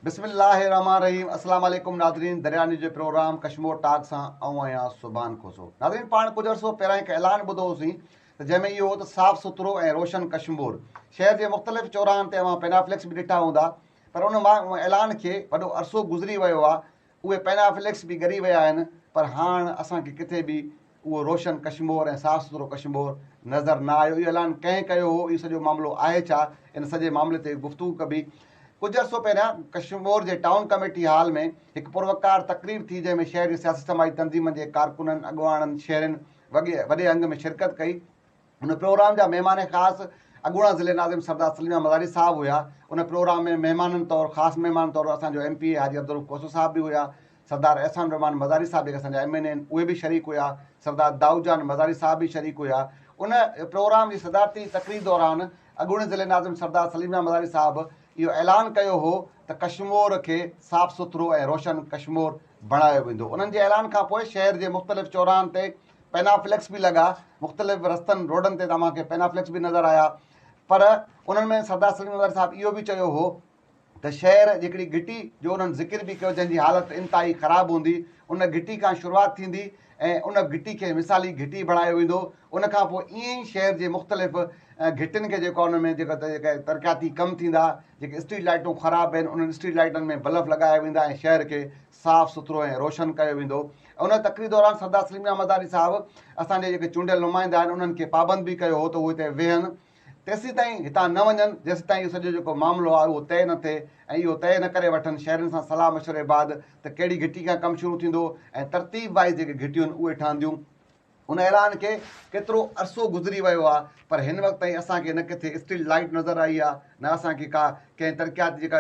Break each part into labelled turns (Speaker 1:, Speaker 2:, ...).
Speaker 1: बिस्मिल्लाहिर्रहमानिर्रहीम। अस्सलाम वालेकुम नाज़रीन। दरियानी जो प्रोग्राम कश्मोर टाक सां आहियां सुभान खोसो। नाज़रीन, पाण कुझु अर्सो पहिरियां हिकु ऐलान ॿुधो होसीं त जंहिंमें इहो हो त साफ़ सुथरो ऐं रोशन कश्मोर। शहर जे मुख़्तलिफ़ चौराहनि ते अवां पेनाफ्लेक्स बि ॾिठा हूंदा, पर उन ऐलान खे वॾो अरसो गुज़री वियो आहे। उहे पेनाफ्लेक्स बि ॻरी विया आहिनि, पर हाणे असांखे किथे बि उहो रोशन कश्मोर ऐं साफ़ सुथरो कश्मोर नज़र न आयो। इहो ऐलान कंहिं कयो हो, इहो सॼो मामिलो आहे छा, इन सॼे मामले ते गुफ़्तगू कबी। कुझु अर्सो पहिरियां कश्मोर जे टाउन कमेटी हाल में हिकु पुरवकार तक़रीब थी, जंहिंमें शहर जी सियासी समाजी तंज़ीमनि जे कारकुननि, अॻुवाणनि, शहरनि वॾे अंग में शिरकत कई। उन प्रोग्राम जा महिमान ख़ासि अॻूणा ज़िले नाज़िम सरदार सलीमा मज़ारी साहिबु हुया। उन प्रोग्राम में महिमाननि तौरु, ख़ासि महिमान तौरु असांजो MP हाजी अब्दुल कोसो साहिब बि हुया। सरदार एहसान रहमान मज़ारी साहिब जेके असांजा MN आहिनि उहे बि शरीक हुया। सरदार दाऊजान मज़ारी साहिब बि शरीक हुया। उन प्रोग्राम जी सदारती तक़रीर दौरान अॻूणे ज़िले नाज़िम सरदार सलीमा मज़ारी साहिबु इहो ऐलान कयो हो त कश्मोर खे साफ़ सुथरो ऐं रोशन कश्मोर बणायो वेंदो। उन्हनि जे ऐलान खां पोइ शहर जे मुख़्तलिफ़ चौराहनि ते पेनाफ्लेक्स बि लॻा, मुख़्तलिफ़ रस्तनि रोडनि ते तव्हांखे पेनाफ्लेक्स बि नज़र आया। पर उन्हनि में सरदार सलीम मज़ारी साहिबु इहो बि चयो हो त शहर हिकिड़ी घिटी जो उन्हनि ज़िक्र बि कयो, जंहिंजी हालति इंतिहाई ख़राबु हूंदी, उन घिटी खां शुरूआति थींदी ऐं उन घिटी खे मिसाली घिटी बणायो वेंदो। उनखां पोइ ईअं ई शहर जे मुख़्तलिफ़ घिटियुनि खे जेको उन में जेका तरक़ियाती कमु थींदा, जेके स्ट्रीट लाइटूं ख़राबु आहिनि, उन्हनि स्ट्रीट लाइटनि में बल्ब लॻाया वेंदा ऐं शहर खे साफ़ सुथरो ऐं रोशन कयो वेंदो। उन तक़रीर दौरान सरदार सलीमा मज़ारी साहिबु असांजे जेके चूंडियल नुमाइंदा आहिनि उन्हनि खे पाबंद बि कयो हो त उहे हिते वेहनि, तेसीं ताईं हितां न वञनि जेसीं ताईं इहो सॼो जेको मामिलो आहे उहो तइ न थिए ऐं इहो तइ न करे वठनि शहरनि सां सलाह मशवरे बाद त कहिड़ी घिटी खां कमु शुरू थींदो ऐं तरतीब वाइज़ जेके घिटियूं आहिनि उहे ठहंदियूं। उन ऐलान खे केतिरो अरसो गुज़री वियो आहे, पर हिन वक़्त ताईं असांखे न किथे स्ट्रीट लाइट नज़र आई आहे, न असांखे का कंहिं तरक़ियात जेका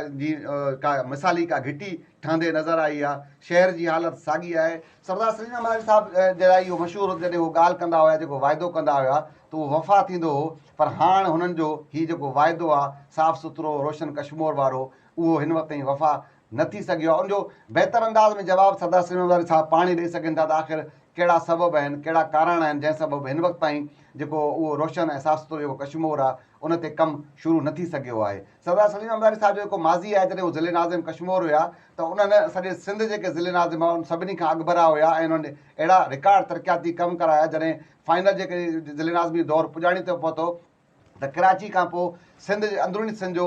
Speaker 1: का मिसाली का घिटी ठहंदे नज़र आई आहे। शहर जी हालति साॻी आहे। सरदार सलीमा मज़ारी साहिबु जे लाइ इहो मशहूरु, जॾहिं उहो ॻाल्हि कंदा हुआ, जेको वाइदो कंदा हुआ त उहो वफ़ा थींदो हो, पर हाणे हुननि जो हीउ जेको वाइदो आहे साफ़ सुथरो रोशन कश्मोर वारो, उहो हिन वक़्त ताईं वफ़ा न थी सघियो आहे। उनजो बहितर अंदाज़ में जवाबु सरदार सलीमा मज़ारी साहिबु पाण ई ॾेई सघनि था त आख़िर कहिड़ा सबब आहिनि, कहिड़ा कारण आहिनि जंहिं सबबु हिन वक़्त ताईं जेको उहो रोशन ऐं साफ़ सुथरो जेको कश्मोर आहे उन ते कमु शुरू न थी सघियो आहे। सरदार सलीमा मज़ारी साहिब जो जेको माज़ी आहे, जॾहिं उहे ज़िले नाज़िम कश्मोर हुया त उन्हनि सॼे सिंध जेके ज़िले नाज़िम हुआ उन सभिनी खां अॻिभरा हुया ऐं उन्हनि अहिड़ा रिकॉर्ड तरक़ियाती कमु कराया। जॾहिं फाइनल जेके ज़िले नाज़िमी दौरु पुॼाणी ते पहुतो त कराची खां पोइ सिंध जे अंदरूनी सिंध जो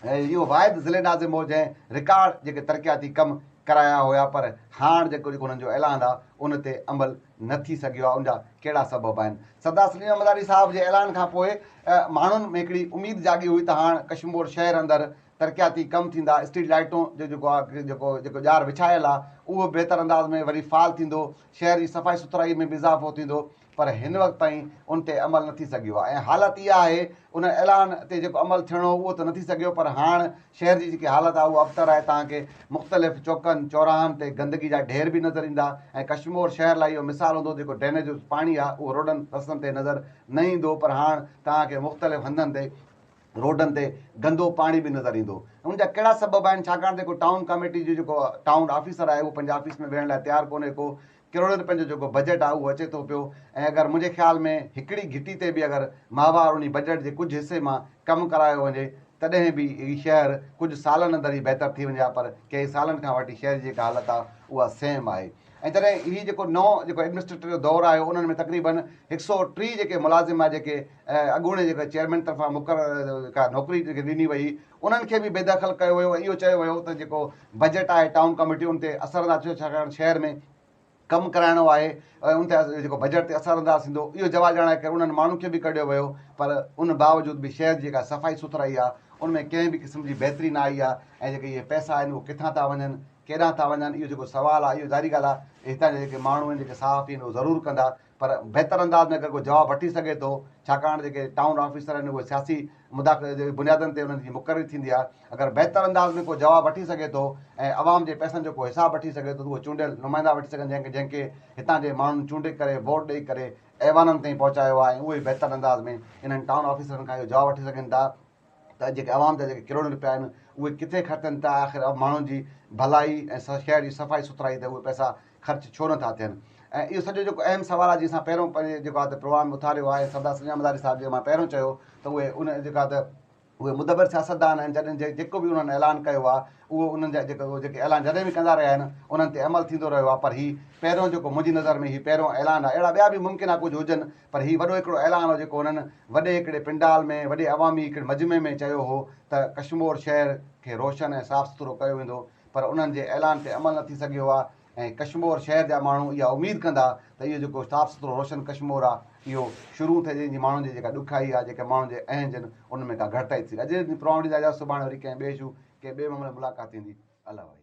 Speaker 1: इहो वाहिद ज़िले नाज़िम हो जंहिं रिकॉर्ड जेके तरक़ियाती कमु कराया हुया। पर हाणे जेको उन्हनि जो ऐलान आहे उन ते अमल न थी सघियो आहे। उनजा कहिड़ा सबब आहिनि? सरदार सलीमा मज़ारी साहिब जे ऐलान खां पोइ माण्हुनि में हिकिड़ी उमेदु जागी हुई त हाणे कश्मोर शहर अंदरि तरक़ियाती कमु थींदा, स्ट्रीट लाइटूं जो जेको आहे जेको ॼार विछायल आहे उहो बहितर अंदाज़ में वरी फाल थींदो, शहर जी सफ़ाई सुथराई में बि इज़ाफ़ो थींदो, पर हिन वक़्त ताईं उन ते अमल न थी सघियो आहे। ऐं हालति इहा आहे, उन ऐलान ते जेको अमल थियणो उहो त न थी सघियो, पर हाणे शहर जी जेकी हालति आहे उहा अबतर आहे। तव्हांखे मुख़्तलिफ़ चौकनि चौराहनि ते गंदगी जा ढेर बि नज़र ईंदा ऐं कश्मोर शहर लाइ इहो मिसाल हूंदो, जेको ड्रेनेज जो पाणी आहे उहो रोडनि रस्तनि ते नज़र न ईंदो, पर हाणे तव्हांखे मुख़्तलिफ़ हंधनि ते रोडनि ते गंदो पाणी बि नज़र ईंदो। उनजा कहिड़ा सबब आहिनि? छाकाणि जेको टाउन कमेटी जो जेको टाउन ऑफिसर आहे उहो पंहिंजे ऑफिस में वेहण लाइ तयारु कोन्हे को, करोड़नि रुपयनि जो जेको बजट आहे उहो अचे थो पियो ऐं अगरि मुंहिंजे ख़्याल में हिकिड़ी घिटी ते बि अगरि माहवार उन बजट जे कुझु हिसे मां कमु करायो वञे तॾहिं बि हीउ शहर कुझु सालनि अंदरि ई बहितर थी वञे हा, पर कंहिं सालनि खां वठी शहर जी जेका हालति आहे उहा सेम आहे। ऐं तॾहिं हीउ जेको नओं जेको एडमिनिस्ट्रेटर जो दौरु आयो उन्हनि में तक़रीबन 103 जेके मुलाज़िम आहे, जेके अॻूणे जेके चेयरमैन तरफ़ां मुक़ररु का नौकिरी जेके ॾिनी वई, उन्हनि खे बि बेदख़ल कयो वियो। इहो चयो वियो त जेको बजट आहे टाउन कमेटी उन ते असरअंदाज़ थियो, छाकाणि शहर में कमु कराइणो आहे ऐं उन ते जेको बजट ते असरअंदाज़ थींदो, इहो जवाबु ॼाणाए करे उन्हनि माण्हुनि खे बि कढियो वियो। पर उन बावजूदि बि शहर जी जेका सफ़ाई सुथराई आहे उनमें कंहिं बि क़िस्म जी बहितरी न आई आहे ऐं जेके इहे पैसा आहिनि उहे किथां था वञनि, केॾांहुं था वञनि, इहो जेको सुवालु आहे इहो ज़ाहिरी ॻाल्हि आहे हितां जा जेके माण्हू आहिनि, जेके सहाफ़ी आहिनि उहे ज़रूरु कंदा, पर बहितर अंदाज़ में अगरि को जवाबु वठी सघे थो, छाकाणि जेके टाउन ऑफिसर आहिनि उहे सियासी जे बुनियादनि ते उन्हनि जी मुक़ररी थींदी आहे। अगरि बहितर अंदाज़ में को जवाबु वठी सघे थो ऐं आवाम जे पैसनि जो को हिसाबु वठी सघे थो त उहे चूंडियल नुमाइंदा वठी सघनि, जंहिंखे हितां जे माण्हुनि चूंडे करे वोट ॾेई करे ऐवाननि ताईं पहुचायो आहे। ऐं उहे बहितर अंदाज़ में इन्हनि टाउन ऑफिसरनि खां इहो जवाबु वठी सघनि था त जेके आवाम जा जेके करोड़ रुपया आहिनि उहे किथे ख़र्चनि था, आख़िर माण्हुनि जी भलाई ऐं शहर जी सफ़ाई सुथराई ते उहे पैसा ख़र्च छो नथा थियनि। ऐं इहो सॼो जेको अहम सुवालु आहे, जीअं असां पहिरियों पंहिंजे जेको आहे प्रोग्राम उथारियो आहे, सरदार सलीमा मज़ारी साहिब जो मां पहिरियों चयो त उहे उन जेका त उहे मुदबर सियासतदान आहिनि जॾहिं जेको बि उन्हनि ऐलान कयो आहे उहो उन्हनि जा जेके ऐलान जॾहिं बि कंदा रहिया आहिनि उन्हनि ते अमल थींदो रहियो आहे। पर हीउ पहिरियों जेको मुंहिंजी नज़र में हीउ पहिरियों ऐलान आहे। अहिड़ा ॿिया बि मुमकिन आहे कुझु हुजनि, पर हीउ वॾो हिकिड़ो ऐलान हो जेको हुननि वॾे हिकिड़े पिंडाल में वॾे अवामी हिकिड़े मजमे में चयो हो त कश्मीर शहर खे रोशन ऐं साफ़ सुथरो कयो वेंदो। पर उन्हनि जे ऐलान ते अमल न थी सघियो आहे ऐं कश्मीर शहर जा माण्हू इहा उमेदु कंदा त इहो जेको साफ़ सुथरो रोशन कश्मीर आहे इहो शुरू थिए जंहिंजी माण्हुनि जी जेका ॾुखाई आहे जेके माण्हुनि जे अहंज आहिनि उन में का घटिताई थी। अॼु जी प्रोग्राम ॾींदा सुभाणे वरी कंहिं ॿिए कंहिं ॿिए मामले मुलाक़ात थींदी। अलाह।